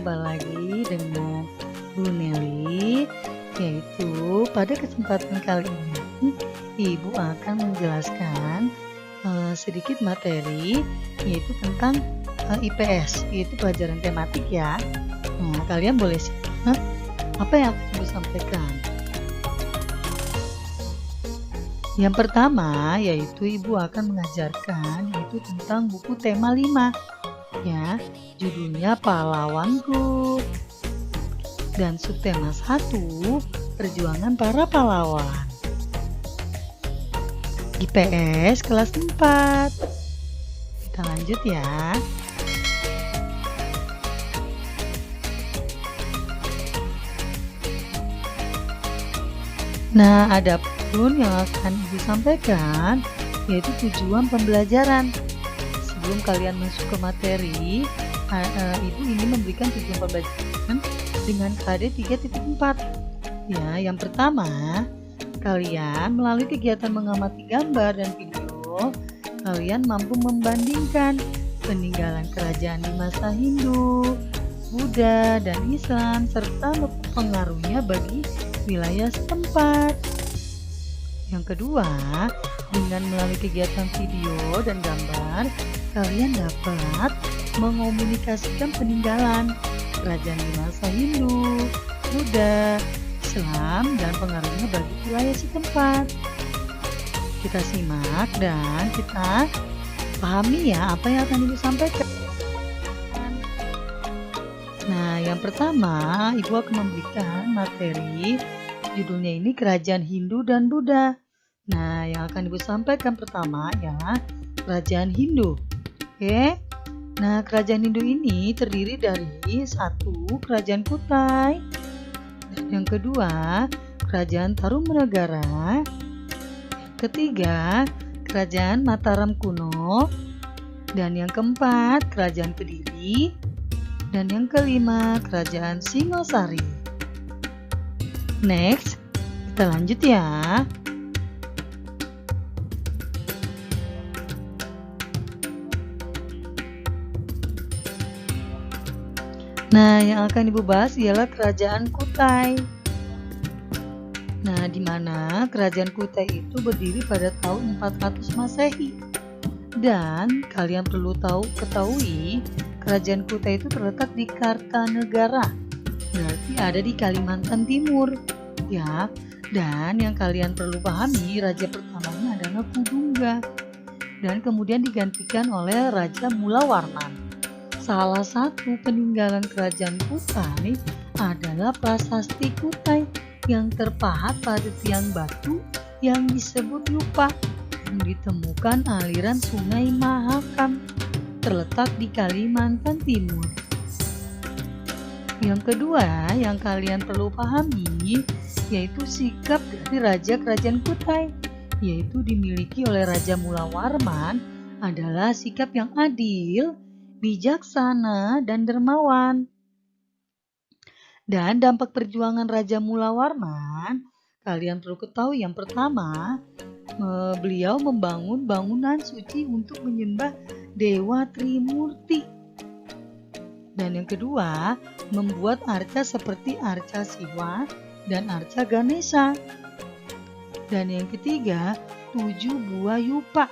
Jumpa lagi dengan Bu Nelly, yaitu pada kesempatan kali ini Ibu akan menjelaskan sedikit materi, yaitu tentang IPS, yaitu pelajaran tematik ya. Nah, kalian boleh simak apa yang akan Ibu sampaikan. Yang pertama yaitu Ibu akan mengajarkan yaitu tentang buku tema 5 ya, judulnya Pahlawanku, dan subtema 1 Perjuangan Para Pahlawan. IPS kelas 4. Kita lanjut ya. Nah, ada pun yang akan Ibu sampaikan yaitu tujuan pembelajaran. Sebelum kalian masuk ke materi, Ibu ingin memberikan tujuan pembelajaran dengan KD 3.4. Ya, yang pertama, kalian melalui kegiatan mengamati gambar dan video, kalian mampu membandingkan peninggalan kerajaan di masa Hindu, Buddha, dan Islam serta pengaruhnya bagi wilayah setempat. Yang kedua, dengan melalui kegiatan video dan gambar, kalian dapat mengomunikasikan peninggalan kerajaan di masa Hindu, Buddha, Islam, dan pengaruhnya bagi wilayah setempat. Kita simak dan kita pahami ya apa yang akan Ibu sampaikan. Nah, yang pertama Ibu akan memberikan materi, judulnya ini Kerajaan Hindu dan Buddha. Nah, yang akan Ibu sampaikan pertama ya, Kerajaan Hindu. Oke. Nah, Kerajaan Hindu ini terdiri dari 1. Kerajaan Kutai, dan yang kedua Kerajaan Tarumanegara, yang ketiga Kerajaan Mataram kuno, dan yang keempat Kerajaan Kediri, dan yang kelima Kerajaan Singosari. Next, kita lanjut ya. Nah, yang akan Ibu bahas ialah Kerajaan Kutai. Nah, di mana Kerajaan Kutai itu berdiri pada tahun 400 Masehi. Dan kalian perlu ketahui, Kerajaan Kutai itu terletak di Kartanegara. Berarti ada di Kalimantan Timur. Ya, dan yang kalian perlu pahami, raja pertamanya adalah Kudungga. Dan kemudian digantikan oleh Raja Mulawarman. Salah satu peninggalan kerajaan Kutai adalah prasasti Kutai yang terpahat pada tiang batu yang disebut Yupa, yang ditemukan aliran Sungai Mahakam, terletak di Kalimantan Timur. Yang kedua yang kalian perlu pahami yaitu sikap dari Raja Kerajaan Kutai, yaitu dimiliki oleh Raja Mulawarman adalah sikap yang adil, bijaksana, dan dermawan. Dan dampak perjuangan Raja Mulawarman, kalian perlu ketahui yang pertama, beliau membangun bangunan suci untuk menyembah Dewa Trimurti. Dan yang kedua, membuat arca seperti arca Siwa dan arca Ganesha. Dan yang ketiga, 7 buah yupa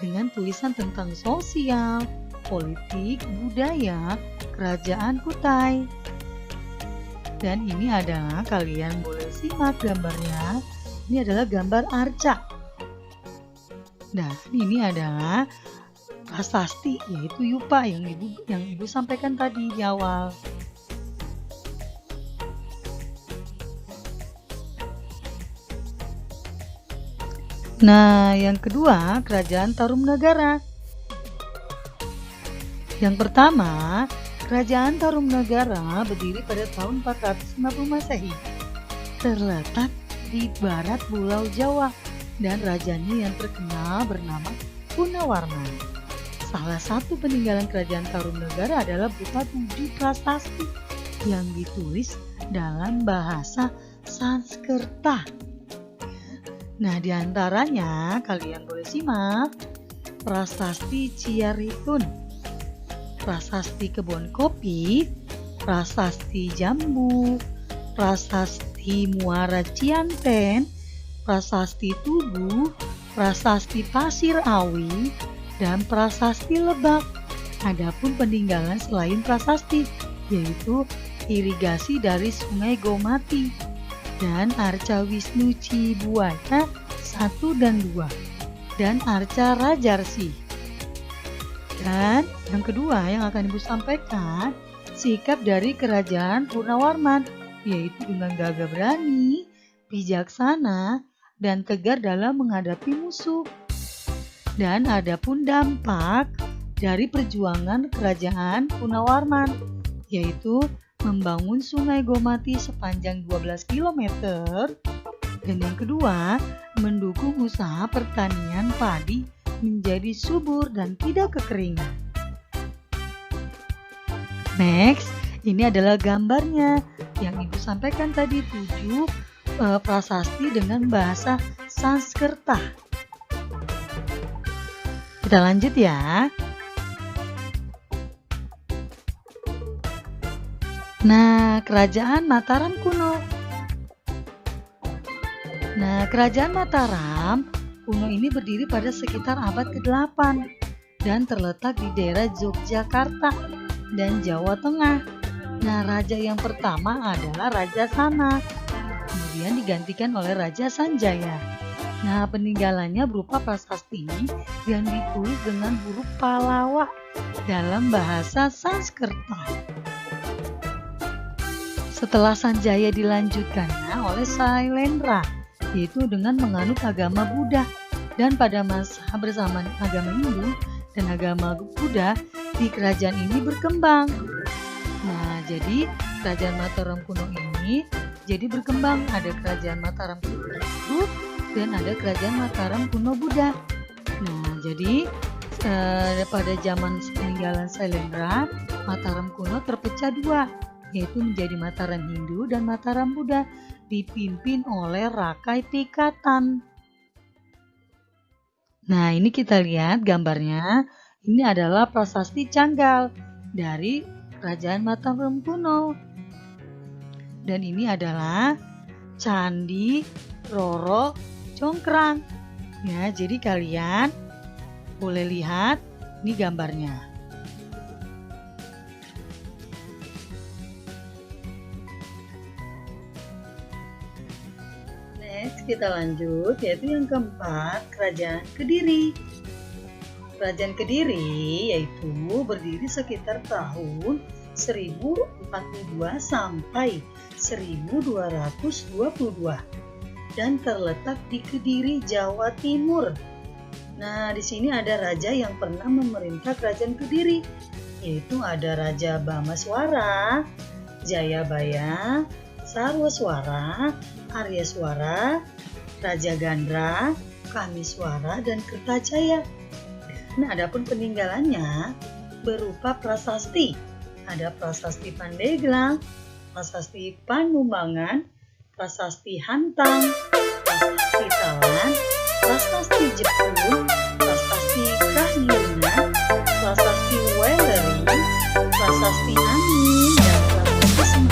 dengan tulisan tentang sosial, politik, budaya, kerajaan Kutai. Dan ini adalah, kalian boleh simak gambarnya, ini adalah gambar arca. Dan ini adalah prasasti, yaitu yupa yang Ibu sampaikan tadi di awal. Nah, yang kedua, Kerajaan Tarumanegara. Yang pertama, Kerajaan Tarumanegara berdiri pada tahun 450 Masehi. Terletak di barat Pulau Jawa dan rajanya yang terkenal bernama Punawarman. Salah satu peninggalan Kerajaan Tarumanegara adalah berupa 7 prasasti yang ditulis dalam bahasa Sanskerta. Nah, diantaranya kalian boleh simak Prasasti Ciaritun, Prasasti Kebun Kopi, Prasasti Jambu, Prasasti Muara Cianten, Prasasti Tugu, Prasasti Pasir Awi, dan Prasasti Lebak. Adapun peninggalan selain prasasti, yaitu irigasi dari Sungai Gomati dan Arca Wisnu Cibuaya 1 dan 2 dan Arca Rajarsi. Dan yang kedua yang akan Ibu sampaikan, sikap dari Kerajaan Purnawarman, yaitu dengan gagah berani, bijaksana, dan tegar dalam menghadapi musuh. Dan adapun dampak dari perjuangan Kerajaan Purnawarman, yaitu membangun Sungai Gomati sepanjang 12 km, dan yang kedua, mendukung usaha pertanian padi menjadi subur dan tidak kekeringan. Next, ini adalah gambarnya yang Ibu sampaikan tadi, 7 prasasti dengan bahasa Sanskerta. Kita lanjut ya. Nah, Kerajaan Mataram kuno. Nah, Kerajaan Mataram kuno ini berdiri pada sekitar abad ke-8 dan terletak di daerah Yogyakarta dan Jawa Tengah. Nah, raja yang pertama adalah Raja Sana, kemudian digantikan oleh Raja Sanjaya. Nah, peninggalannya berupa prasasti yang ditulis dengan huruf Pallawa dalam bahasa Sanskerta. Setelah Sanjaya dilanjutkannya oleh Sailendra, yaitu dengan menganut agama Buddha, dan pada masa bersamaan agama Hindu dan agama Buddha di kerajaan ini berkembang. Nah, jadi Kerajaan Mataram kuno ini jadi berkembang, ada Kerajaan Mataram kuno Hindu dan ada Kerajaan Mataram kuno Buddha. Nah, jadi pada zaman peninggalan Sailendra, Mataram kuno terpecah dua, yaitu menjadi Mataram Hindu dan Mataram Buddha, dipimpin oleh Rakai Pikatan. Nah, ini kita lihat gambarnya. Ini adalah prasasti Canggal dari Kerajaan Mataram kuno. Dan ini adalah Candi Roro Congkrang. Ya, jadi kalian boleh lihat ini gambarnya. Kita lanjut, yaitu yang keempat, Kerajaan Kediri. Kerajaan Kediri yaitu berdiri sekitar tahun 1042 sampai 1222 dan terletak di Kediri, Jawa Timur. Nah, di sini ada raja yang pernah memerintah Kerajaan Kediri, yaitu ada Raja Bamaswara, Jayabaya, Sarwaswara, Aryaswara, Raja Gandra, Kamiswara, dan Kertajaya. Nah, adapun peninggalannya berupa prasasti. Ada prasasti Pandeglang, prasasti Panumbangan, prasasti Hantang, prasasti Talan, prasasti Jepun, prasasti Kahyuna, prasasti Weleri, prasasti Angin, dan prasasti Semarang.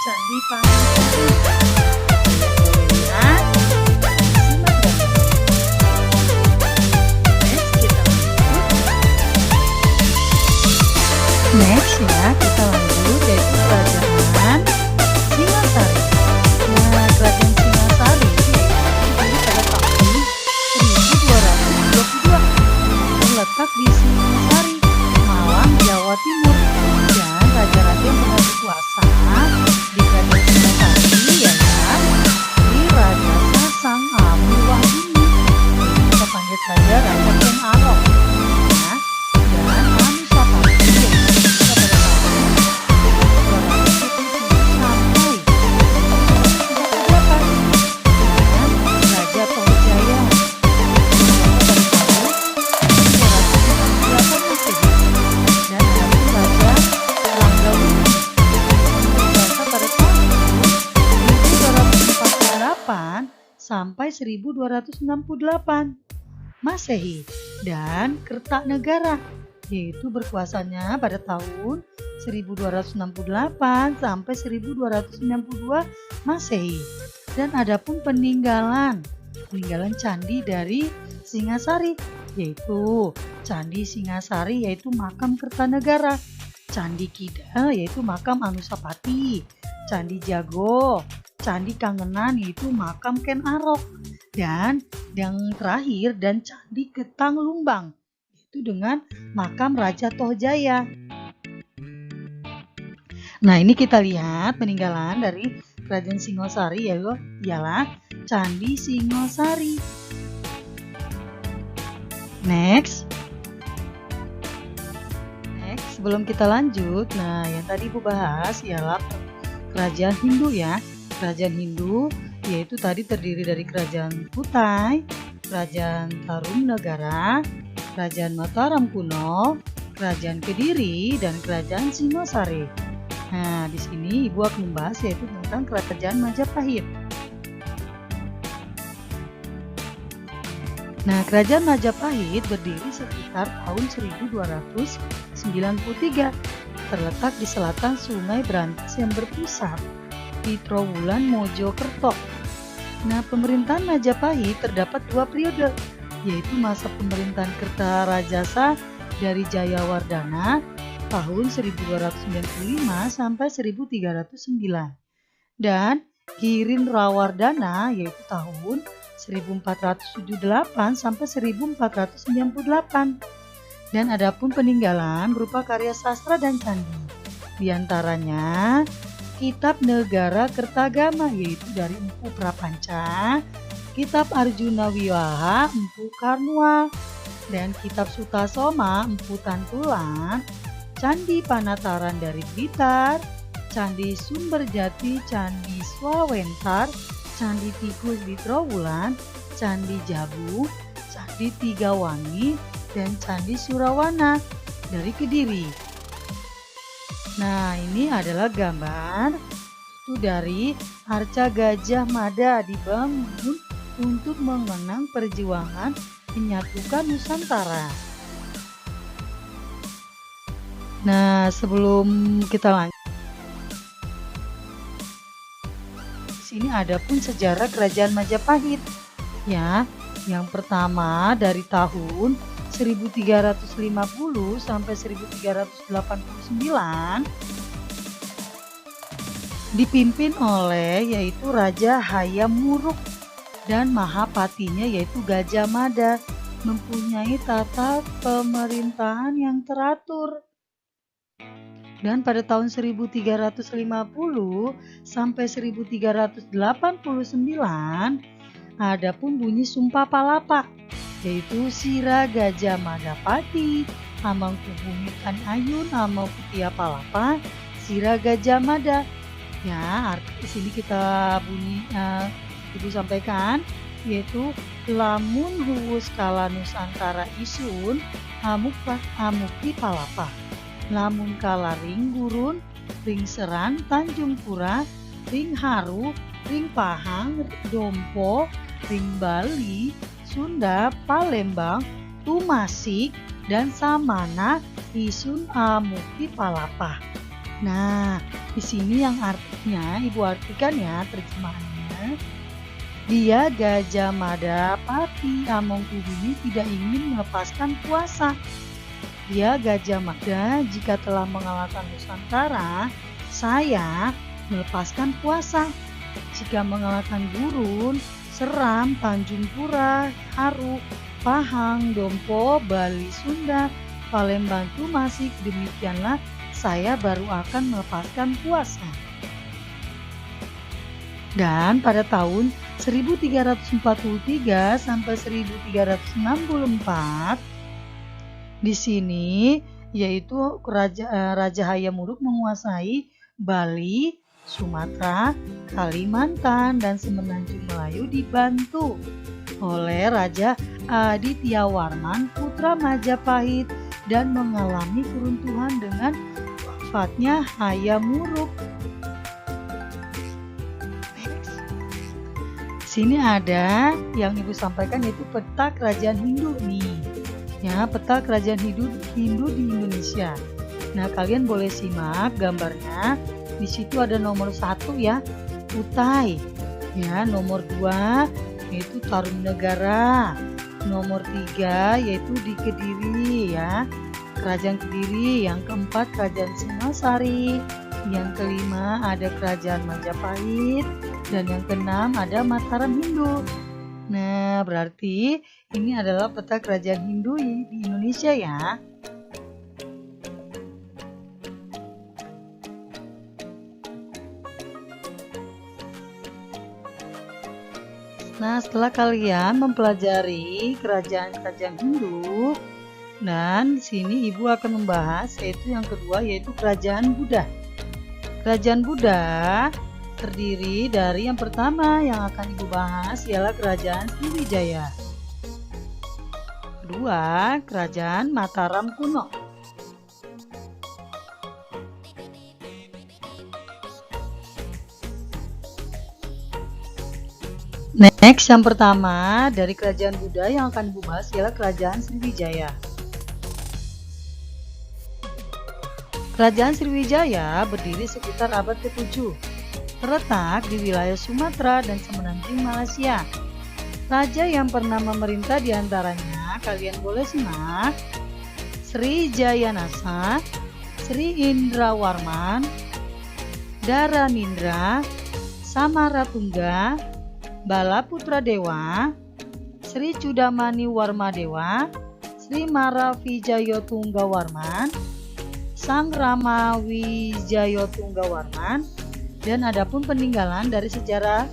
Candi Pangestu. Lihat, simak Next ya, kita lanjut yaitu Kerajaan Singasari. Nah, Kerajaan Singasari berdiri pada tahun 1222, terletak di Singasari, Malang, Jawa Timur, dan raja-raja yang pernah berkuasa di Kerajaan Singasari ialah di Raja Sasang Amuwahdini, kita panggil saja Raja Ken Arok, ya, dan Anusapati, yaitu pada tahun 1222 sampai 1268 Masehi, dan Kertanegara yaitu berkuasanya pada tahun 1268 sampai 1292 Masehi. Dan adapun peninggalan candi dari Singasari, yaitu Candi Singasari yaitu makam Kertanegara, Candi Kidal yaitu makam Anusapati, Candi Jago, Candi Kangenan yaitu makam Ken Arok, dan yang terakhir dan Candi Ketang Lumbang itu dengan makam Raja Tohjaya. Nah, ini kita lihat peninggalan dari Kerajaan Singosari ialah Candi Singosari. Next, sebelum kita lanjut, nah yang tadi Ibu bahas ialah kerajaan Hindu ya. Kerajaan Hindu yaitu tadi terdiri dari Kerajaan Kutai, Kerajaan Tarumanegara, Kerajaan Mataram kuno, Kerajaan Kediri, dan Kerajaan Singosari. Nah, di sini Ibu akan membahas yaitu tentang Kerajaan Majapahit. Nah, Kerajaan Majapahit berdiri sekitar tahun 1293, terletak di selatan Sungai Brantas yang berpusat di Trowulan Mojokerto. Nah, pemerintahan Majapahit terdapat 2 periode, yaitu masa pemerintahan Kertarajasa dari Jayawardana tahun 1295 sampai 1309 dan Girinrawardana yaitu tahun 1478 sampai 1498. Dan adapun peninggalan berupa karya sastra dan candi, di antaranya Kitab Negara Kertagama yaitu dari Empu Prapanca, Kitab Arjuna Wiwaha Empu Karnwal, dan Kitab Sutasoma Empu Tantulan, Candi Panataran dari Blitar, Candi Sumberjati, Candi Swawentar, Candi Tikus di Trowulan, Candi Jabu, Candi Tigawangi, dan Candi Surawana dari Kediri. Nah, ini adalah gambar itu dari Arca Gajah Mada dibangun untuk mengenang perjuangan menyatukan Nusantara. Nah, sebelum kita lanjut, di sini ada pun sejarah Kerajaan Majapahit. Ya, yang pertama dari tahun 1350 sampai 1389 dipimpin oleh yaitu Raja Hayam Wuruk dan Mahapatinya yaitu Gajah Mada, mempunyai tata pemerintahan yang teratur. Dan pada tahun 1350 sampai 1389 ada pun bunyi Sumpah Palapa, yaitu Sira Gajah Madapati, Amangkubumi Kan Ayun, Amangkutia Palapa, Sira Gajah Mada. Ya, arti di sini kita Ibu sampaikan yaitu lamun huwus kala Nusantara isun amukti palapa, lamun kala ring gurun, ring seran, Tanjung Pura, ring haru, ring pahang, dompo, ring Bali, Sunda, Palembang, Tumasik, dan Samana isun amukti palapa. Nah, di sini yang artinya Ibu artikan ya terjemahannya. Dia Gajah Madapati Amangkubumi tidak ingin melepaskan kuasa. Dia Gajah Mada, jika telah mengalahkan Nusantara, saya melepaskan kuasa. Jika mengalahkan Gurun, Seram, Tanjung Pura, Haru, Pahang, Dompo, Bali, Sunda, Palembang, Tumasik, demikianlah saya baru akan melepaskan kuasa. Dan pada tahun 1343 sampai 1364 di sini yaitu Raja Hayam Wuruk menguasai Bali, Sumatera, Kalimantan, dan Semenanjung Melayu dibantu oleh Raja Adityawarman putra Majapahit dan mengalami keruntuhan dengan wafatnya Hayam Wuruk. Sini ada yang Ibu sampaikan yaitu peta kerajaan Hindu nih. Ya, peta kerajaan Hindu di Indonesia. Nah, kalian boleh simak gambarnya. Di situ ada nomor 1 ya, Kutai. Ya, nomor 2 yaitu Tarumanegara. Nomor 3 yaitu di Kediri ya, Kerajaan Kediri. Yang keempat Kerajaan Singasari. Yang kelima ada Kerajaan Majapahit. Dan yang keenam ada Mataram Hindu. Nah, berarti ini adalah peta kerajaan Hindu di Indonesia ya. Nah, setelah kalian mempelajari kerajaan-kerajaan Hindu, dan di sini Ibu akan membahas yaitu yang kedua yaitu Kerajaan Buddha. Kerajaan Buddha terdiri dari yang pertama yang akan Ibu bahas ialah Kerajaan Sriwijaya. Kedua, Kerajaan Mataram kuno. Next, yang pertama dari Kerajaan Buddha yang akan Ibu bahas ialah Kerajaan Sriwijaya. Kerajaan Sriwijaya berdiri sekitar abad ke-7. Terletak di wilayah Sumatera dan Semenanjung Malaysia. Raja yang pernah memerintah diantaranya kalian boleh simak: Sri Jayanasa, Sri Indrawarman, Dharamindra, Samaratungga, Balaputra Dewa, Sri Chudamani Warmadewa, Sri Maravijayotungawarman, Sang Rama Wijayotungawarman. Dan adapun peninggalan dari sejarah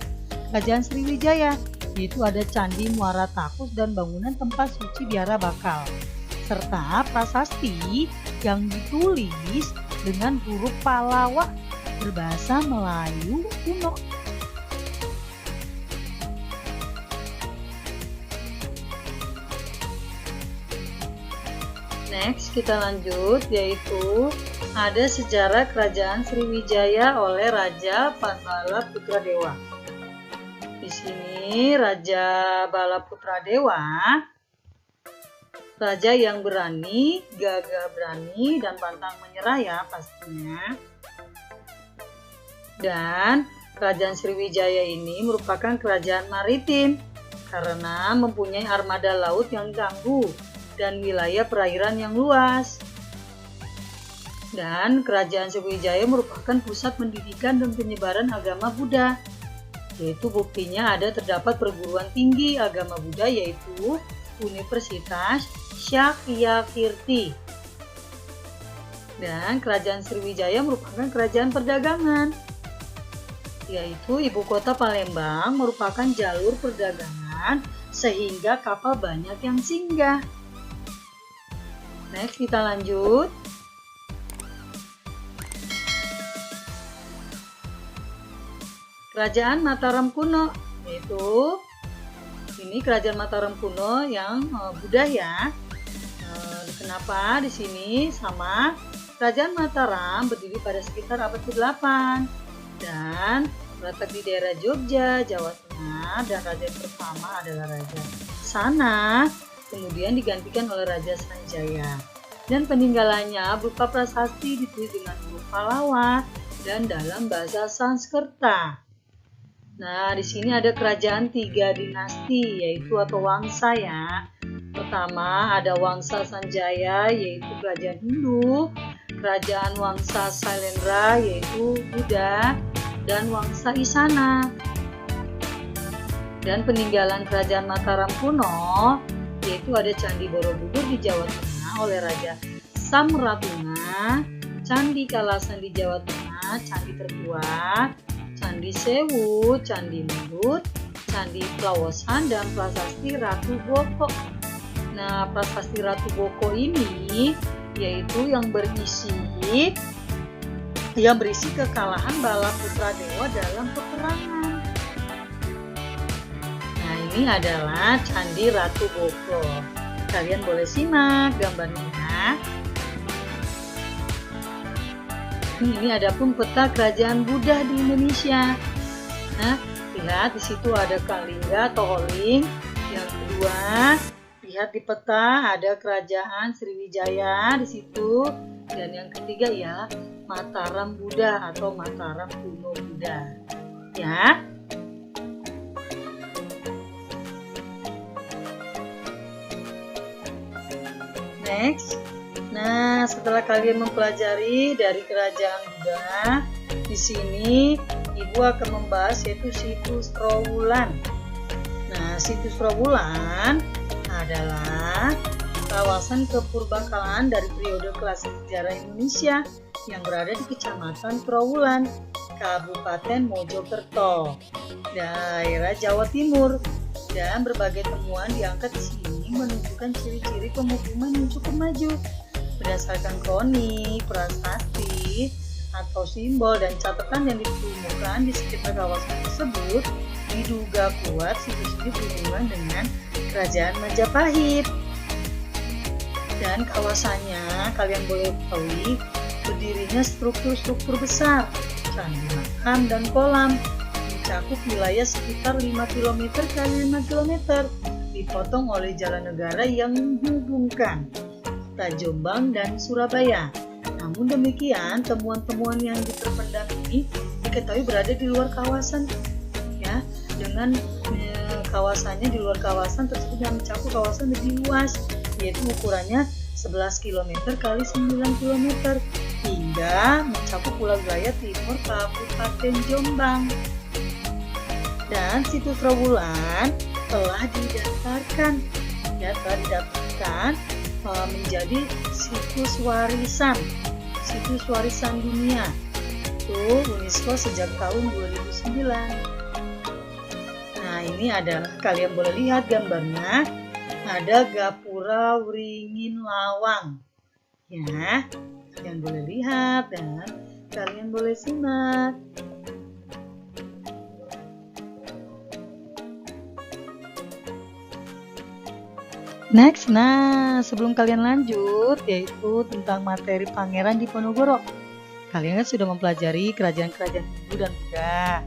Kerajaan Sriwijaya, yaitu ada Candi Muara Takus dan bangunan tempat suci Biara Bakal, serta prasasti yang ditulis dengan huruf Pallawa berbahasa Melayu kuno. Next, kita lanjut yaitu ada sejarah Kerajaan Sriwijaya oleh Raja Balaputra Dewa. Di sini Raja Balaputra Dewa, raja yang berani, gagah berani dan pantang menyerah ya pastinya. Dan Kerajaan Sriwijaya ini merupakan kerajaan maritim karena mempunyai armada laut yang tangguh dan wilayah perairan yang luas. Dan Kerajaan Sriwijaya merupakan pusat pendidikan dan penyebaran agama Buddha. Yaitu buktinya terdapat perguruan tinggi agama Buddha yaitu Universitas Sakyakirti. Dan Kerajaan Sriwijaya merupakan kerajaan perdagangan. Yaitu ibu kota Palembang merupakan jalur perdagangan sehingga kapal banyak yang singgah. Next, kita lanjut. Kerajaan Mataram kuno, yaitu ini Kerajaan Mataram kuno yang Buddha ya. Kenapa di sini sama Kerajaan Mataram berdiri pada sekitar abad ke-8 dan terletak di daerah Jogja, Jawa Tengah, dan raja pertama adalah Raja Sana. Kemudian digantikan oleh Raja Sanjaya. Dan peninggalannya berupa prasasti ditulis dengan huruf Pallawa dan dalam bahasa Sanskerta. Nah, di sini ada kerajaan 3 dinasti yaitu atau wangsa ya. Pertama ada Wangsa Sanjaya yaitu kerajaan Hindu, kerajaan Wangsa Sailendra yaitu Buddha, dan Wangsa Isana. Dan peninggalan Kerajaan Mataram kuno yaitu ada Candi Borobudur di Jawa Tengah oleh Raja Samratunga, Candi Kalasan di Jawa Tengah, Candi Tertua, Candi Sewu, Candi Mendut, Candi Plawosan, dan prasasti Ratu Boko. Nah, prasasti Ratu Boko ini yaitu yang berisi kekalahan Balaputra Dewa dalam peperangan. Nah, ini adalah Candi Ratu Boko. Kalian boleh simak gambarnya. Ini adapun peta kerajaan Buddha di Indonesia. Nah, Lihat di situ ada Kalingga atau Holing. Yang kedua, lihat di peta ada Kerajaan Sriwijaya di situ. Dan yang ketiga ya, Mataram Buddha atau Mataram Kuno Buddha. Ya. Next. Nah, setelah kalian mempelajari dari Kerajaan Buddha, di sini Ibu akan membahas yaitu situs Trowulan. Nah, situs Trowulan adalah kawasan kepurbakalaan dari periode klasik sejarah Indonesia yang berada di Kecamatan Trowulan, Kabupaten Mojokerto, daerah Jawa Timur. Dan berbagai temuan diangkat di sini menunjukkan ciri-ciri pemukiman yang cukup maju berdasarkan kronik, prasasti, atau simbol dan catatan yang ditemukan di sekitar kawasan tersebut. Diduga kuat situs ini berhubungan dengan Kerajaan Majapahit. Dan kawasannya kalian boleh ketahui berdirinya struktur-struktur besar, candi makam dan kolam, mencakup wilayah sekitar 5 km kali 5 km, dipotong oleh jalan negara yang menghubungkan kota Jombang dan Surabaya. Namun demikian, temuan-temuan yang terpendam ini diketahui berada di luar kawasan, ya, dengan kawasannya di luar kawasan tersebut yang mencakup kawasan lebih luas, yaitu ukurannya 11 km kali 9 km hingga mencakup pulau wilayah timur Kabupaten Jombang. Dan situs Trowulan telah didaftarkan, ya, menjadi situs warisan dunia itu UNESCO sejak tahun 2009. Nah, ini adalah kalian boleh lihat gambarnya, ada Gapura Wringin Lawang, ya, kalian boleh lihat dan kalian boleh simak. Next, nah sebelum kalian lanjut yaitu tentang materi Pangeran Diponegoro. Kalian kan sudah mempelajari kerajaan-kerajaan Hindu dan Buddha.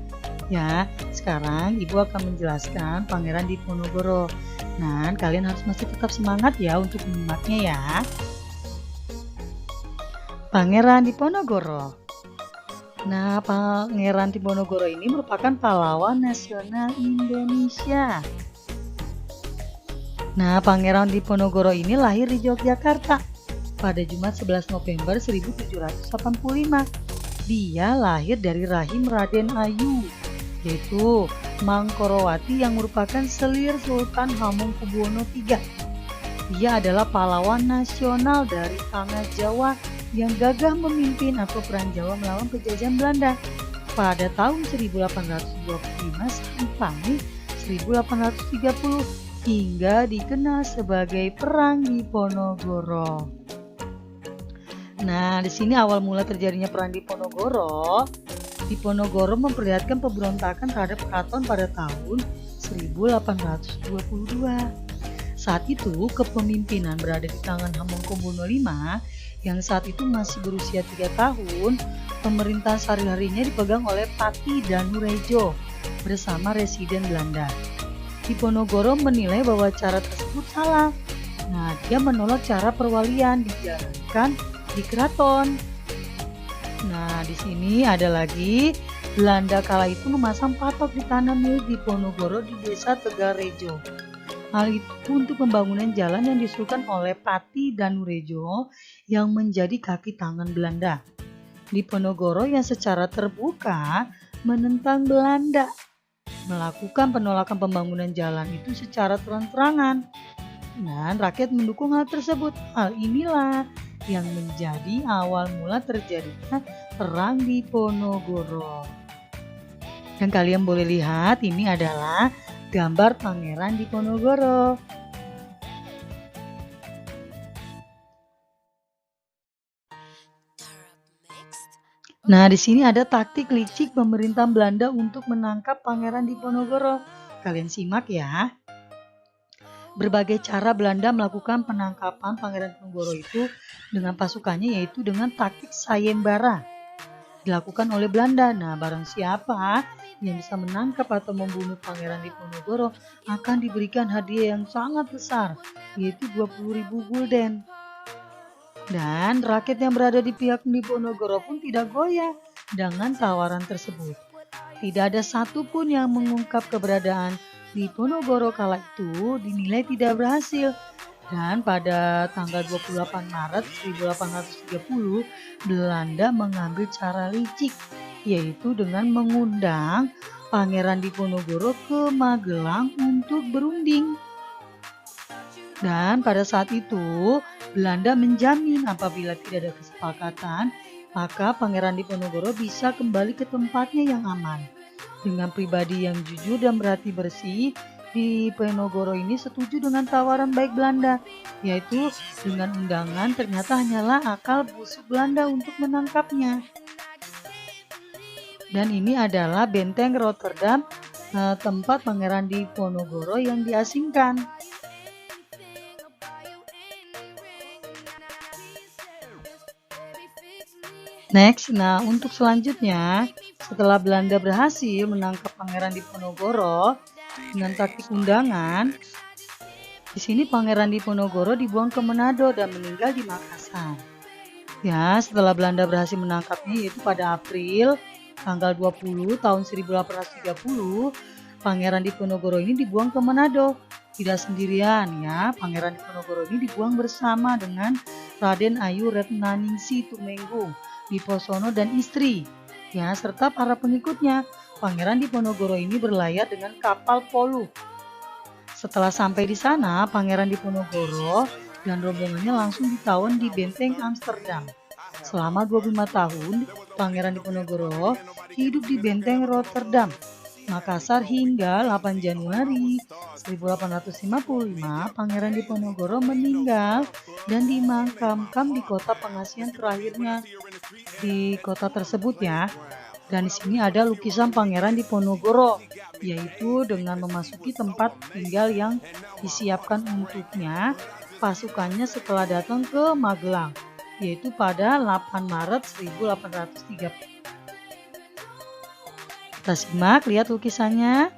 Ya, sekarang Ibu akan menjelaskan Pangeran Diponegoro. Nah, kalian harus masih tetap semangat ya untuk menyimaknya ya. Pangeran Diponegoro. Nah, Pangeran Diponegoro ini merupakan pahlawan nasional Indonesia. Nah, Pangeran Diponegoro ini lahir di Yogyakarta pada Jumat 11 November 1785. Dia lahir dari rahim Raden Ayu, yaitu Mangkorowati yang merupakan selir Sultan Hamengkubuwono III. Dia adalah pahlawan nasional dari tanah Jawa yang gagah memimpin atau perang Jawa melawan penjajahan Belanda pada tahun 1825 sampai 1830 hingga dikenal sebagai Perang Diponegoro. Nah, di sini awal mula terjadinya Perang Diponegoro. Diponegoro memperlihatkan pemberontakan terhadap keraton pada tahun 1822. Saat itu kepemimpinan berada di tangan Hamengkubuwono V yang saat itu masih berusia 3 tahun. Pemerintahan sehari-harinya dipegang oleh Pati Danurejo bersama residen Belanda. Diponegoro menilai bahwa cara tersebut salah. Nah, dia menolak cara perwalian dijalankan di keraton. Nah, di sini ada lagi Belanda kala itu memasang patok di tanah milik Diponegoro di desa Tegalrejo. Hal itu untuk pembangunan jalan yang disuruhkan oleh Pati Danurejo yang menjadi kaki tangan Belanda. Diponegoro yang secara terbuka menentang Belanda melakukan penolakan pembangunan jalan itu secara terang-terangan, dan rakyat mendukung hal tersebut. Hal inilah yang menjadi awal mula terjadinya Perang Diponegoro. Dan kalian boleh lihat ini adalah gambar Pangeran Diponegoro. Nah, di sini ada taktik licik pemerintah Belanda untuk menangkap Pangeran Diponegoro. Kalian simak ya. Berbagai cara Belanda melakukan penangkapan Pangeran Diponegoro itu dengan pasukannya, yaitu dengan taktik sayembara dilakukan oleh Belanda. Nah, barang siapa yang bisa menangkap atau membunuh Pangeran Diponegoro akan diberikan hadiah yang sangat besar, yaitu 20.000 gulden. Dan rakyat yang berada di pihak Diponegoro pun tidak goyah dengan tawaran tersebut. Tidak ada satupun yang mengungkap keberadaan Diponegoro kala itu dinilai tidak berhasil. Dan pada tanggal 28 Maret 1830, Belanda mengambil cara licik, yaitu dengan mengundang Pangeran Diponegoro ke Magelang untuk berunding. Dan pada saat itu, Belanda menjamin apabila tidak ada kesepakatan, maka Pangeran Diponegoro bisa kembali ke tempatnya yang aman. Dengan pribadi yang jujur dan berhati bersih, Diponegoro ini setuju dengan tawaran baik Belanda, yaitu dengan undangan ternyata hanyalah akal busuk Belanda untuk menangkapnya. Dan ini adalah benteng Rotterdam, tempat Pangeran Diponegoro yang diasingkan. Next, untuk selanjutnya, setelah Belanda berhasil menangkap Pangeran Diponegoro dengan taktik undangan, di sini Pangeran Diponegoro dibuang ke Manado dan meninggal di Makassar. Ya, setelah Belanda berhasil menangkapnya, yaitu pada April tanggal 20 tahun 1830, Pangeran Diponegoro ini dibuang ke Manado. Tidak sendirian ya, Pangeran Diponegoro ini dibuang bersama dengan Raden Ayu Retnaningsih Tumenggung, Diposono dan istri, ya, serta para pengikutnya. Pangeran Diponegoro ini berlayar dengan kapal Polu. Setelah sampai di sana, Pangeran Diponegoro dan rombongannya langsung ditawan di benteng Amsterdam. Selama 25 tahun, Pangeran Diponegoro hidup di benteng Rotterdam, Makassar hingga 8 Januari 1855, Pangeran Diponegoro meninggal dan dimakamkan di kota pengasihan terakhirnya di kota tersebut ya. Dan di sini ada lukisan Pangeran Diponegoro, yaitu dengan memasuki tempat tinggal yang disiapkan untuknya pasukannya setelah datang ke Magelang, yaitu pada 8 Maret 1830. Kita simak, lihat lukisannya.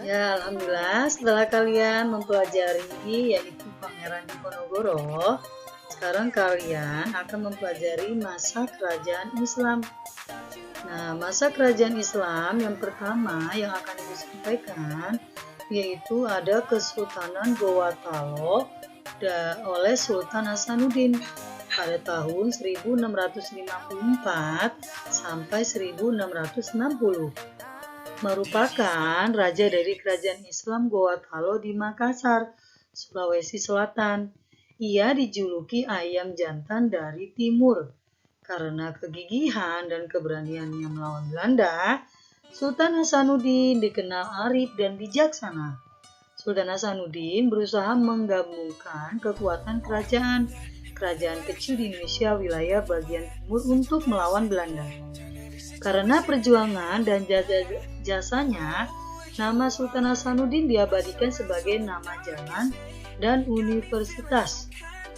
Ya, alhamdulillah setelah kalian mempelajari yaitu Pangeran Diponegoro, sekarang kalian akan mempelajari masa kerajaan Islam. Nah, masa kerajaan Islam yang pertama yang akan Ibu sampaikan yaitu ada Kesultanan Gorontalo oleh Sultan Hasanuddin pada tahun 1654 sampai 1660. Merupakan raja dari kerajaan Islam Gorontalo di Makassar, Sulawesi Selatan. Ia dijuluki ayam jantan dari timur. Karena kegigihan dan keberaniannya melawan Belanda, Sultan Hasanuddin dikenal arif dan bijaksana. Sultan Hasanuddin berusaha menggabungkan kekuatan kerajaan kecil di Indonesia wilayah bagian timur untuk melawan Belanda. Karena perjuangan dan jasanya, nama Sultan Hasanuddin diabadikan sebagai nama jalan dan universitas.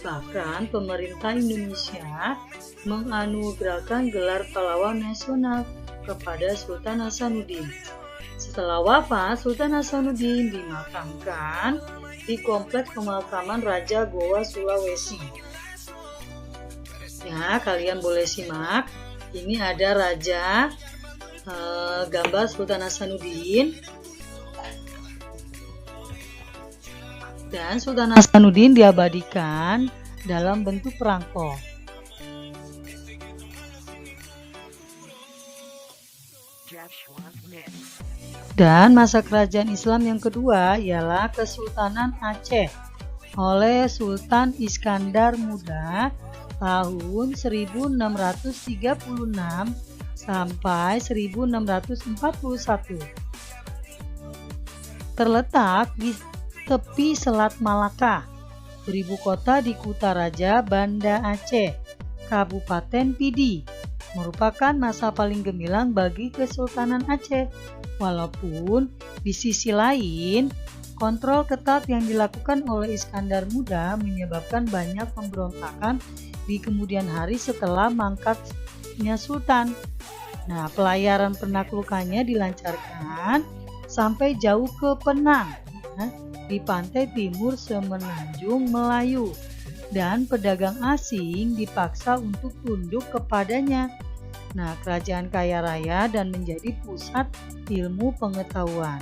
Bahkan pemerintah Indonesia menganugerahkan gelar pahlawan nasional kepada Sultan Hasanuddin. Setelah wafat, Sultan Hasanuddin dimakamkan di Kompleks Pemakaman Raja Goa, Sulawesi. Ya, kalian boleh simak. Ini ada raja, gambar Sultan Hasanuddin. Dan Sultan Hasanuddin diabadikan dalam bentuk perangko. Dan masa kerajaan Islam yang kedua ialah Kesultanan Aceh oleh Sultan Iskandar Muda tahun 1636 sampai 1641. Terletak di tepi Selat Malaka, beribu kota di Kutaraja, Banda Aceh, Kabupaten Pidi. Merupakan masa paling gemilang bagi Kesultanan Aceh. Walaupun di sisi lain, Kontrol ketat yang dilakukan oleh Iskandar Muda menyebabkan banyak pemberontakan di kemudian hari setelah mangkatnya Sultan. Nah, pelayaran penaklukannya dilancarkan sampai jauh ke Penang, di pantai timur semenanjung Melayu, dan pedagang asing dipaksa untuk tunduk kepadanya. Nah, kerajaan kaya raya dan menjadi pusat ilmu pengetahuan.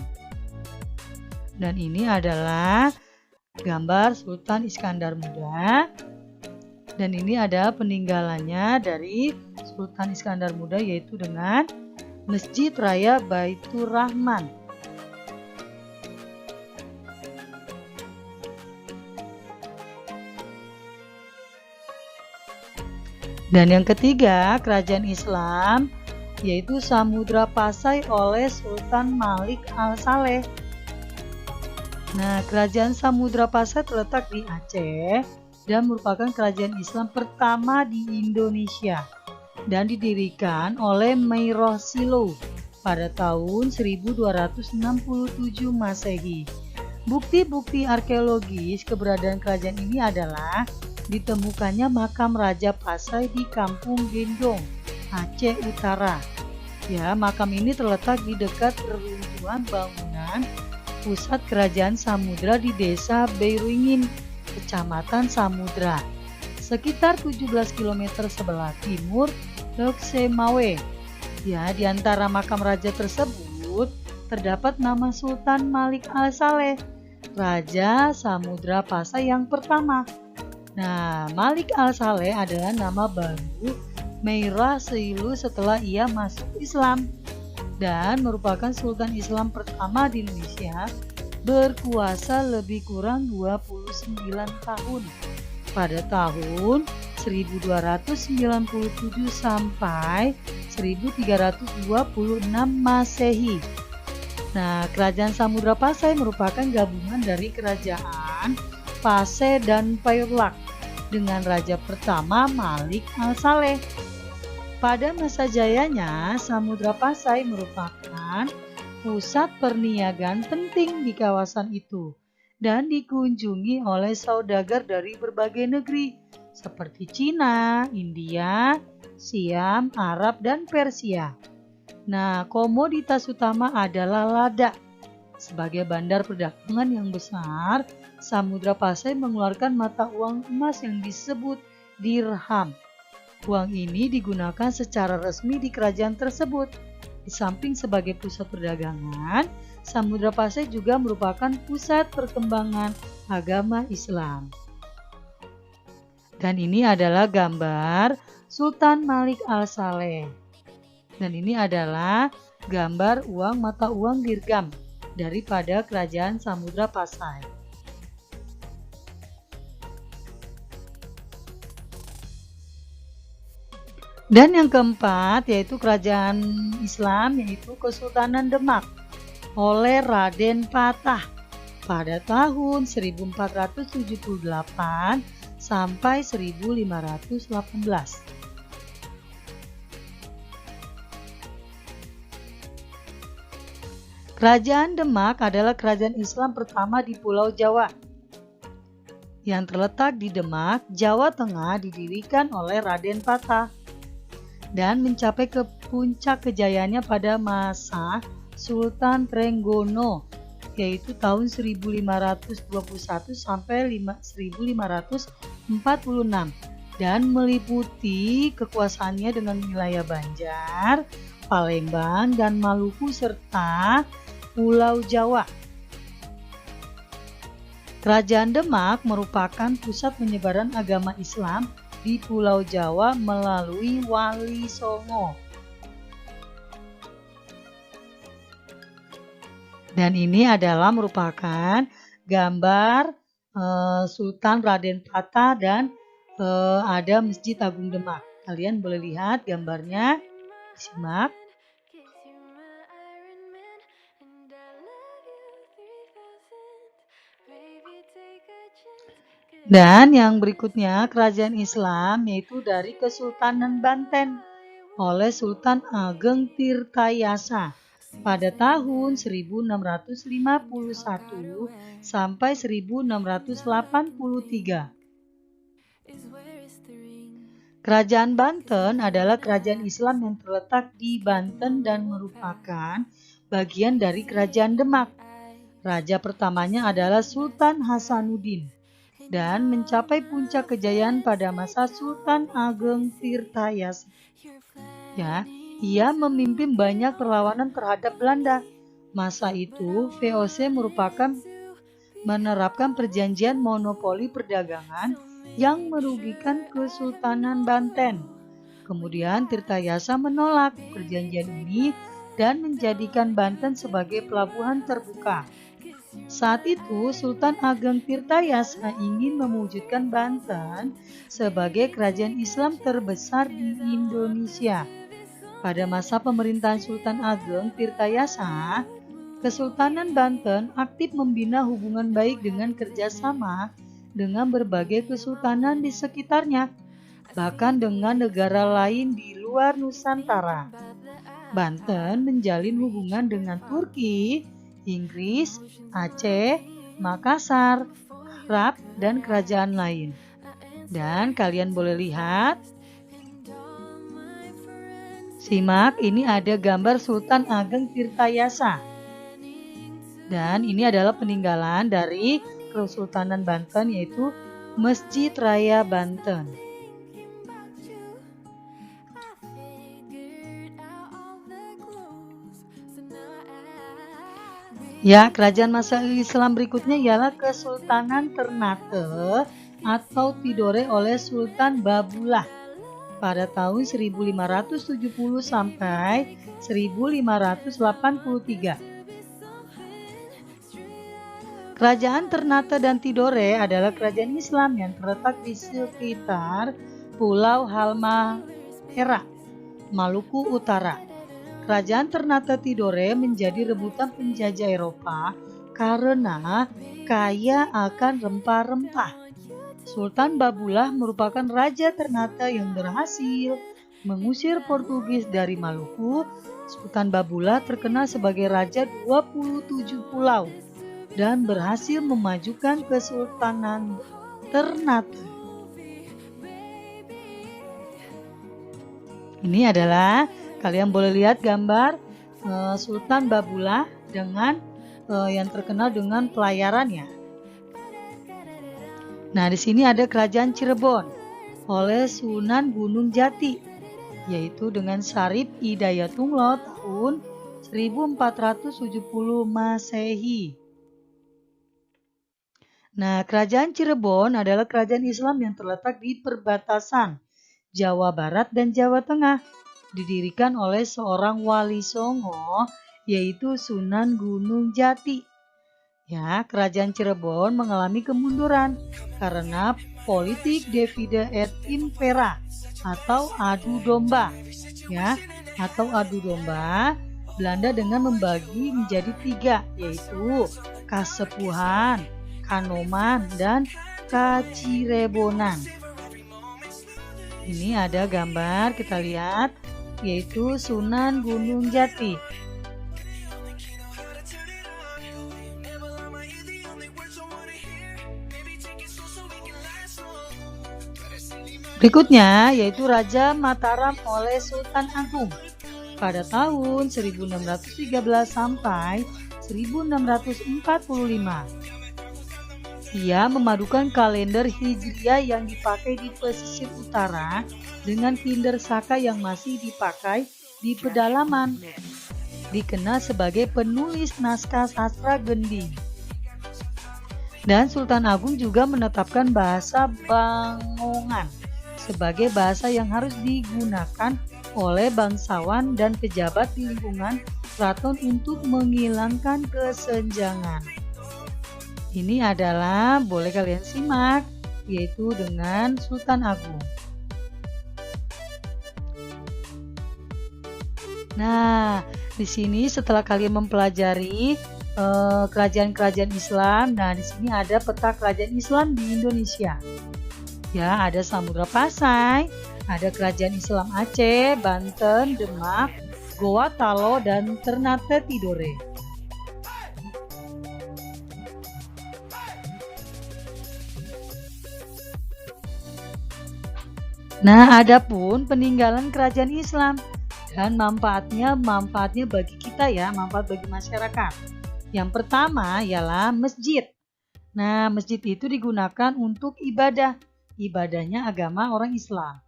Dan ini adalah gambar Sultan Iskandar Muda. Dan ini ada peninggalannya dari Sultan Iskandar Muda, yaitu dengan Masjid Raya Baitur Rahman. Dan yang ketiga, kerajaan Islam, yaitu Samudra Pasai oleh Sultan Malik Al-Saleh. Nah, kerajaan Samudra Pasai terletak di Aceh dan merupakan kerajaan Islam pertama di Indonesia dan didirikan oleh Meirah Silo pada tahun 1267 Masehi. Bukti-bukti arkeologis keberadaan kerajaan ini adalah ditemukannya makam Raja Pasai di Kampung Gendong, Aceh Utara. Ya, makam ini terletak di dekat reruntuhan bangunan pusat kerajaan Samudra di desa Beiringin, kecamatan Samudra, sekitar 17 km sebelah timur Loksemawe. Ya, di antara makam raja tersebut terdapat nama Sultan Malik Al-Saleh, Raja Samudra Pasai yang pertama. Nah, Malik Al-Saleh adalah nama baru Meirah Silo setelah ia masuk Islam dan merupakan Sultan Islam pertama di Indonesia berkuasa lebih kurang 29 tahun pada tahun 1297 sampai 1326 Masehi. Nah, kerajaan Samudra Pasai merupakan gabungan dari kerajaan Pasai dan Pairlak dengan raja pertama Malik Al-Saleh. Pada masa jayanya, Samudra Pasai merupakan pusat perniagaan penting di kawasan itu dan dikunjungi oleh saudagar dari berbagai negeri seperti Cina, India, Siam, Arab, dan Persia. Nah, komoditas utama adalah lada. Sebagai bandar perdagangan yang besar, Samudra Pasai mengeluarkan mata uang emas yang disebut dirham. Uang ini digunakan secara resmi di kerajaan tersebut. Di samping sebagai pusat perdagangan, Samudra Pasai juga merupakan pusat perkembangan agama Islam. Dan ini adalah gambar Sultan Malik Al-Saleh. Dan ini adalah gambar uang mata uang dirham daripada kerajaan Samudra Pasai. Dan yang keempat yaitu kerajaan Islam, yaitu Kesultanan Demak oleh Raden Patah pada tahun 1478 sampai 1518. Kerajaan Demak adalah kerajaan Islam pertama di Pulau Jawa yang terletak di Demak, Jawa Tengah, didirikan oleh Raden Patah dan mencapai ke puncak kejayaannya pada masa Sultan Trenggono, yaitu tahun 1521 sampai 1546, dan meliputi kekuasaannya dengan wilayah Banjar, Palembang, dan Maluku serta Pulau Jawa. Kerajaan Demak merupakan pusat penyebaran agama Islam di Pulau Jawa melalui Wali Songo. Dan ini adalah merupakan gambar Sultan Raden Patah dan ada Masjid Agung Demak. Kalian boleh lihat gambarnya, simak. Dan yang berikutnya kerajaan Islam, yaitu dari Kesultanan Banten oleh Sultan Ageng Tirtayasa pada tahun 1651 sampai 1683. Kerajaan Banten adalah kerajaan Islam yang terletak di Banten dan merupakan bagian dari Kerajaan Demak. Raja pertamanya adalah Sultan Hasanuddin dan mencapai puncak kejayaan pada masa Sultan Ageng Tirtayasa. Ya, ia memimpin banyak perlawanan terhadap Belanda. Masa itu, VOC menerapkan perjanjian monopoli perdagangan yang merugikan Kesultanan Banten. Kemudian Tirtayasa menolak perjanjian ini dan menjadikan Banten sebagai pelabuhan terbuka. Saat itu Sultan Ageng Tirtayasa ingin mewujudkan Banten sebagai kerajaan Islam terbesar di Indonesia. Pada masa pemerintahan Sultan Ageng Tirtayasa, Kesultanan Banten aktif membina hubungan baik dengan kerjasama dengan berbagai kesultanan di sekitarnya, bahkan dengan negara lain di luar Nusantara. Banten menjalin hubungan dengan Turki, Inggris, Aceh, Makassar, Arab, dan kerajaan lain. Dan kalian boleh lihat, simak, ini ada gambar Sultan Ageng Tirtayasa. Dan ini adalah peninggalan dari Kesultanan Banten, yaitu Masjid Raya Banten. Ya, kerajaan masa Islam berikutnya ialah Kesultanan Ternate atau Tidore oleh Sultan Babullah pada tahun 1570 sampai 1583. Kerajaan Ternate dan Tidore adalah kerajaan Islam yang terletak di sekitar Pulau Halmahera, Maluku Utara. Kerajaan Ternate Tidore menjadi rebutan penjajah Eropa karena kaya akan rempah-rempah. Sultan Babullah merupakan raja Ternate yang berhasil mengusir Portugis dari Maluku. Sultan Babullah terkenal sebagai raja 27 pulau dan berhasil memajukan Kesultanan Ternate. Ini adalah, kalian boleh lihat gambar Sultan Babullah dengan yang terkenal dengan pelayarannya. Nah, di sini ada kerajaan Cirebon oleh Sunan Gunung Jati, yaitu dengan Syarif Hidayatullah tahun 1470 Masehi. Nah, kerajaan Cirebon adalah kerajaan Islam yang terletak di perbatasan Jawa Barat dan Jawa Tengah. Didirikan oleh seorang wali songo, yaitu Sunan Gunung Jati. Ya, kerajaan Cirebon mengalami kemunduran karena politik divide et impera atau adu domba. Ya, atau adu domba Belanda dengan membagi menjadi 3, yaitu Kasepuhan, Kanoman, dan Kacirebonan. Ini ada gambar, kita lihat, yaitu Sunan Gunung Jati. Berikutnya yaitu Raja Mataram oleh Sultan Agung pada tahun 1613 sampai 1645. Ia memadukan kalender Hijriah yang dipakai di pesisir utara dengan kalender Saka yang masih dipakai di pedalaman. Dikenal sebagai penulis naskah sastra gending. Dan Sultan Agung juga menetapkan bahasa Bangongan sebagai bahasa yang harus digunakan oleh bangsawan dan pejabat di lingkungan keraton untuk menghilangkan kesenjangan. Ini adalah, boleh kalian simak, yaitu dengan Sultan Agung. Nah, di sini setelah kalian mempelajari kerajaan-kerajaan Islam, nah di sini ada peta kerajaan Islam di Indonesia. Ya, ada Samudra Pasai, ada kerajaan Islam Aceh, Banten, Demak, Goa Talo, dan Ternate Tidore. Nah, adapun peninggalan kerajaan Islam dan manfaatnya bagi kita ya, manfaat bagi masyarakat. Yang pertama ialah masjid. Nah, masjid itu digunakan untuk ibadah. Ibadahnya agama orang Islam.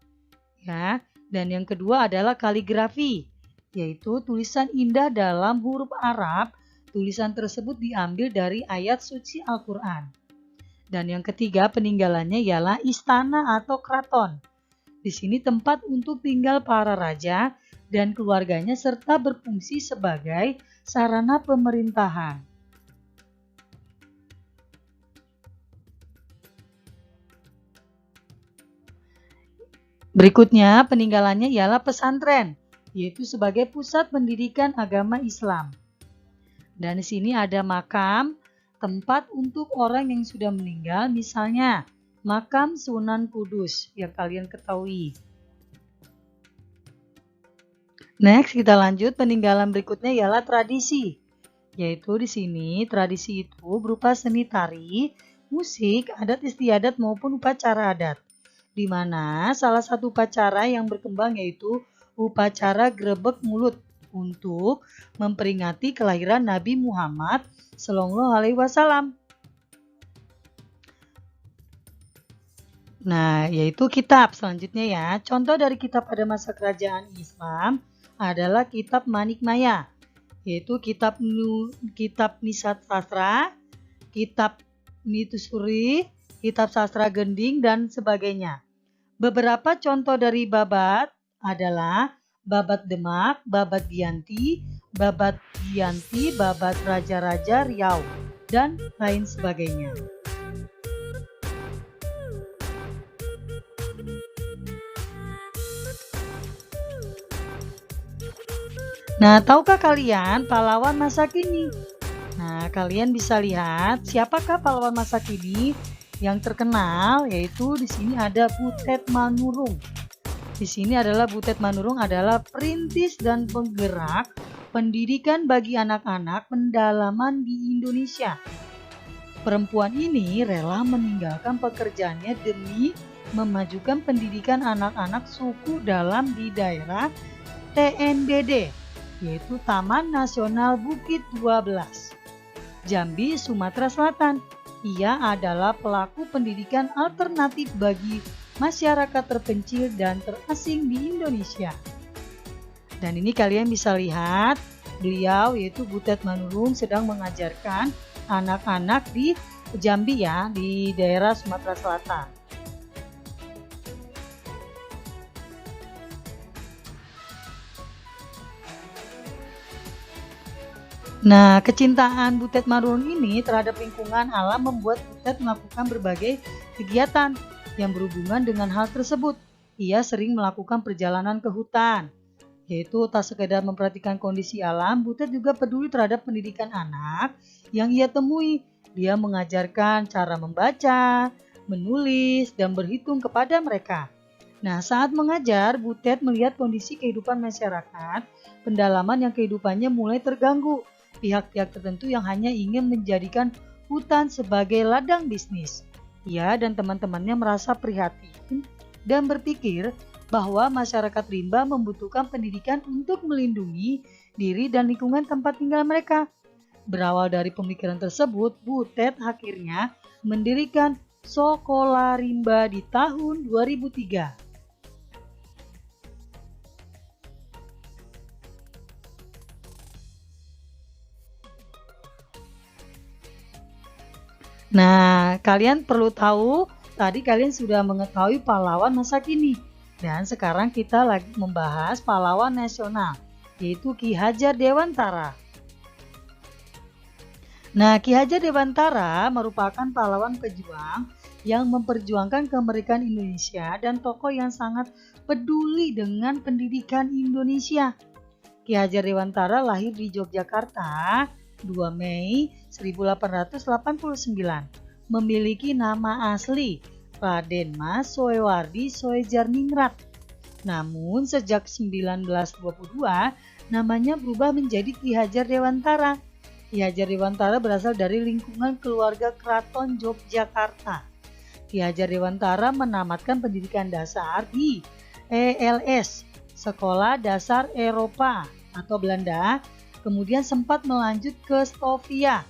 Ya, dan yang kedua adalah kaligrafi, yaitu tulisan indah dalam huruf Arab. Tulisan tersebut diambil dari ayat suci Al-Quran. Dan yang ketiga peninggalannya ialah istana atau keraton. Di sini tempat untuk tinggal para raja dan keluarganya serta berfungsi sebagai sarana pemerintahan. Berikutnya peninggalannya ialah pesantren, yaitu sebagai pusat pendidikan agama Islam. Dan di sini ada makam, tempat untuk orang yang sudah meninggal, misalnya makam Sunan Kudus yang kalian ketahui. Next, kita lanjut. Peninggalan berikutnya ialah tradisi, yaitu di sini tradisi itu berupa seni tari, musik, adat istiadat maupun upacara adat. Di mana salah satu upacara yang berkembang yaitu upacara grebek mulut untuk memperingati kelahiran Nabi Muhammad Shallallahu Alaihi Wasallam. Nah, yaitu kitab selanjutnya ya. Contoh dari kitab pada masa kerajaan Islam adalah kitab Manik Maya, yaitu kitab Nisat Sastra, kitab Nitusuri, kitab Sastra Gending, dan sebagainya. Beberapa contoh dari babat adalah Babat Demak, Babat Giyanti, Babat Raja-Raja Riau, dan lain sebagainya. Nah, tahukah kalian pahlawan masa kini? Nah, kalian bisa lihat siapakah pahlawan masa kini yang terkenal, yaitu di sini ada Butet Manurung. Di sini adalah Butet Manurung adalah perintis dan penggerak pendidikan bagi anak-anak pendalaman di Indonesia. Perempuan ini rela meninggalkan pekerjaannya demi memajukan pendidikan anak-anak suku dalam di daerah TNBD, yaitu Taman Nasional Bukit 12, Jambi, Sumatera Selatan. Ia adalah pelaku pendidikan alternatif bagi masyarakat terpencil dan terasing di Indonesia. Dan ini kalian bisa lihat, beliau yaitu Butet Manurung sedang mengajarkan anak-anak di Jambi ya, di daerah Sumatera Selatan. Nah, kecintaan Butet Manurung ini terhadap lingkungan alam membuat Butet melakukan berbagai kegiatan yang berhubungan dengan hal tersebut. Ia sering melakukan perjalanan ke hutan, yaitu tak sekedar memperhatikan kondisi alam, Butet juga peduli terhadap pendidikan anak yang ia temui. Dia mengajarkan cara membaca, menulis, dan berhitung kepada mereka. Nah, saat mengajar, Butet melihat kondisi kehidupan masyarakat, pendalaman yang kehidupannya mulai terganggu. Pihak-pihak tertentu yang hanya ingin menjadikan hutan sebagai ladang bisnis. Ia dan teman-temannya merasa prihatin dan berpikir bahwa masyarakat rimba membutuhkan pendidikan untuk melindungi diri dan lingkungan tempat tinggal mereka. Berawal dari pemikiran tersebut, Butet akhirnya mendirikan Sekolah Rimba di tahun 2003. Nah, kalian perlu tahu, tadi kalian sudah mengetahui pahlawan masa kini. Dan sekarang kita lagi membahas pahlawan nasional, yaitu Ki Hajar Dewantara. Nah, Ki Hajar Dewantara merupakan pahlawan pejuang yang memperjuangkan kemerdekaan Indonesia dan tokoh yang sangat peduli dengan pendidikan Indonesia. Ki Hajar Dewantara lahir di Yogyakarta 2 Mei 1889, memiliki nama asli Raden Mas Soewardi Soejarningrat. Namun sejak 1922 namanya berubah menjadi Ki Hajar Dewantara. Ki Hajar Dewantara berasal dari lingkungan keluarga Keraton Yogyakarta. Ki Hajar Dewantara menamatkan pendidikan dasar di ELS, Sekolah Dasar Eropa atau Belanda, kemudian sempat melanjut ke Stovia,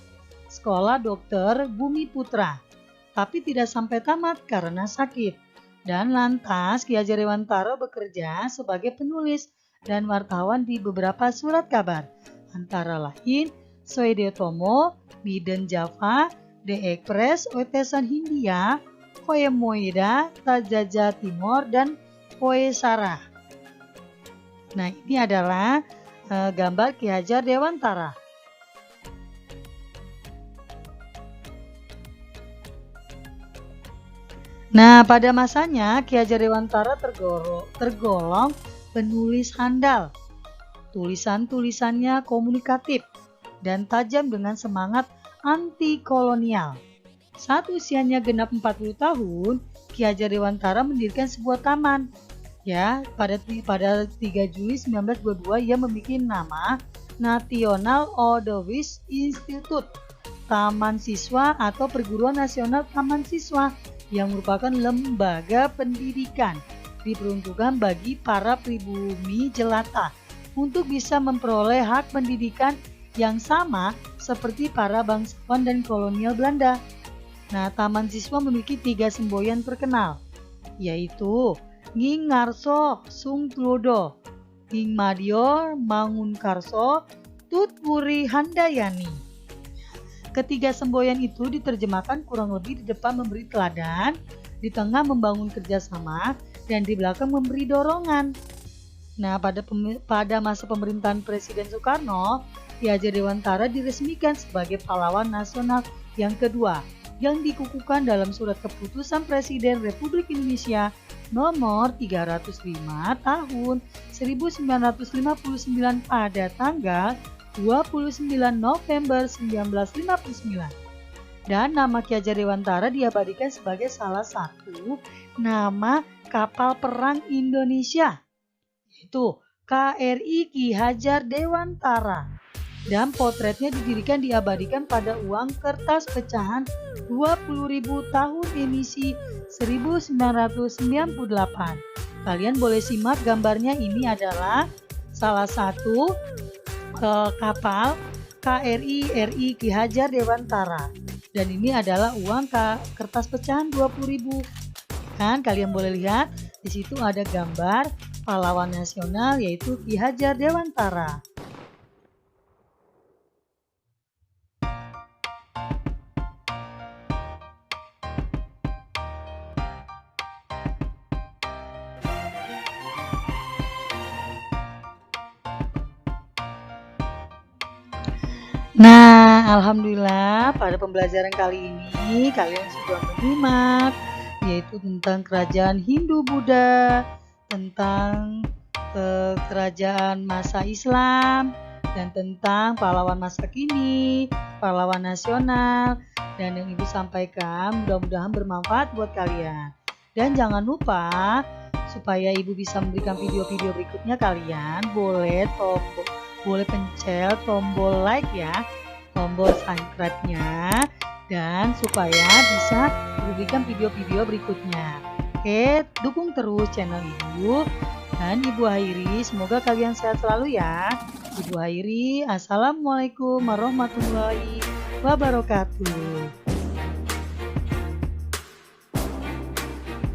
Sekolah Dokter Bumi Putra, tapi tidak sampai tamat karena sakit. Dan lantas Ki Hajar Dewantara bekerja sebagai penulis dan wartawan di beberapa surat kabar, antara lain Soedeotomo, Miden Java, The Express, Wetesan Hindia, Koe Moeda, Tajaja Timor, dan Koe Sarah. Nah, ini adalah gambar Ki Hajar Dewantara. Nah, pada masanya Ki Hajar Dewantara tergolong penulis handal. Tulisan-tulisannya komunikatif dan tajam dengan semangat anti kolonial. Saat usianya genap 40 tahun, Ki Hajar Dewantara mendirikan sebuah taman. Ya, pada 3 Juli 1922 ia memiliki nama National Odovis Institute, Taman Siswa atau Perguruan Nasional Taman Siswa, yang merupakan lembaga pendidikan diperuntukkan bagi para pribumi jelata untuk bisa memperoleh hak pendidikan yang sama seperti para bangsawan dan kolonial Belanda. Nah, Taman Siswa memiliki 3 semboyan terkenal, yaitu Nging Ngarso Sung Tlodo, Nging Madior Mangunkarso, Tut Wuri Handayani. Ketiga semboyan itu diterjemahkan kurang lebih di depan memberi teladan, di tengah membangun kerjasama, dan di belakang memberi dorongan. Nah, pada masa pemerintahan Presiden Soekarno, Ki Hajar Dewantara diresmikan sebagai pahlawan nasional yang kedua, yang dikukuhkan dalam surat keputusan Presiden Republik Indonesia nomor 305 tahun 1959 pada tanggal 29 November 1959. Dan nama Ki Hajar Dewantara diabadikan sebagai salah satu nama kapal perang Indonesia, yaitu KRI Ki Hajar Dewantara. Dan potretnya diabadikan pada uang kertas pecahan 20.000 tahun emisi 1998. Kalian boleh simak gambarnya, ini adalah salah satu kapal KRI RI Ki Hajar Dewantara. Dan ini adalah uang kertas pecahan 20.000. Kan kalian boleh lihat di situ ada gambar pahlawan nasional yaitu Ki Hajar Dewantara. Nah, alhamdulillah pada pembelajaran kali ini kalian sudah menyimak, yaitu tentang kerajaan Hindu-Buddha, tentang kerajaan masa Islam, dan tentang pahlawan masa kini, pahlawan nasional, dan yang Ibu sampaikan mudah-mudahan bermanfaat buat kalian. Dan jangan lupa, supaya Ibu bisa memberikan video-video berikutnya, kalian boleh pencet tombol like ya, tombol subscribe-nya, dan supaya bisa memberikan video-video berikutnya. Oke, dukung terus channel Ibu dan Ibu Hairi. Semoga kalian sehat selalu ya. Ibu Hairi, assalamualaikum warahmatullahi wabarakatuh.